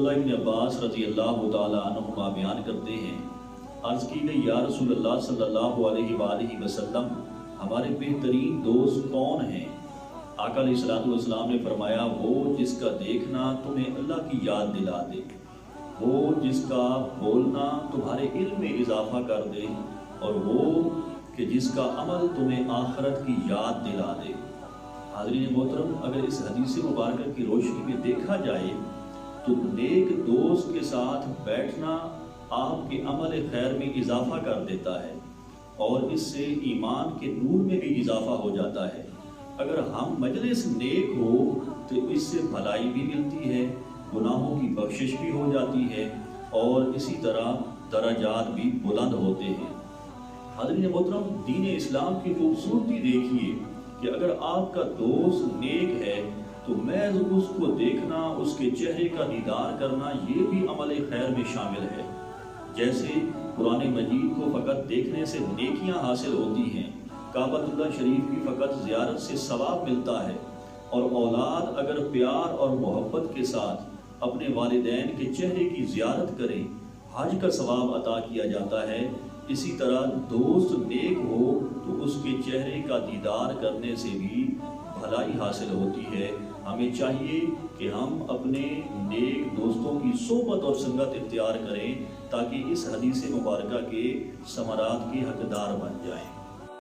عبداللہ بن عباس رضی اللہ تعالیٰ عنہما بیان کرتے ہیں، عرض کی گئی یا رسول اللہ صلی اللہ علیہ وآلہ وسلم ہمارے بہترین دوست کون ہیں؟ آقا علیہ السلام نے فرمایا وہ جس کا دیکھنا تمہیں اللہ کی یاد دلا دے، وہ جس کا بولنا تمہارے علم میں اضافہ کر دے، اور وہ کہ جس کا عمل تمہیں آخرت کی یاد دلا دے۔ حاضرین محترم، اگر اس حدیث مبارکہ کی روشنی میں دیکھا جائے تو نیک دوست کے ساتھ بیٹھنا آپ کے عمل خیر میں اضافہ کر دیتا ہے اور اس سے ایمان کے نور میں بھی اضافہ ہو جاتا ہے۔ اگر ہم مجلس نیک ہو تو اس سے بھلائی بھی ملتی ہے، گناہوں کی بخشش بھی ہو جاتی ہے اور اسی طرح درجات بھی بلند ہوتے ہیں۔ حاضرین محترم، دین اسلام کی خوبصورتی دیکھیے کہ اگر آپ کا دوست نیک ہے تو محض اس کو دیکھنا، اس کے چہرے کا دیدار کرنا، یہ بھی عمل خیر میں شامل ہے۔ جیسے قرآن مجید کو فقط دیکھنے سے نیکیاں حاصل ہوتی ہیں، کعبۃ اللہ شریف کی فقط زیارت سے ثواب ملتا ہے، اور اولاد اگر پیار اور محبت کے ساتھ اپنے والدین کے چہرے کی زیارت کریں، حج کا ثواب عطا کیا جاتا ہے۔ اسی طرح دوست نیک ہو تو اس کے چہرے کا دیدار کرنے سے بھی بھلائی حاصل ہوتی ہے۔ ہمیں چاہیے کہ ہم اپنے نیک دوستوں کی صحبت اور سنگت اختیار کریں تاکہ اس حدیث مبارکہ کے ثمرات کے حقدار بن جائیں۔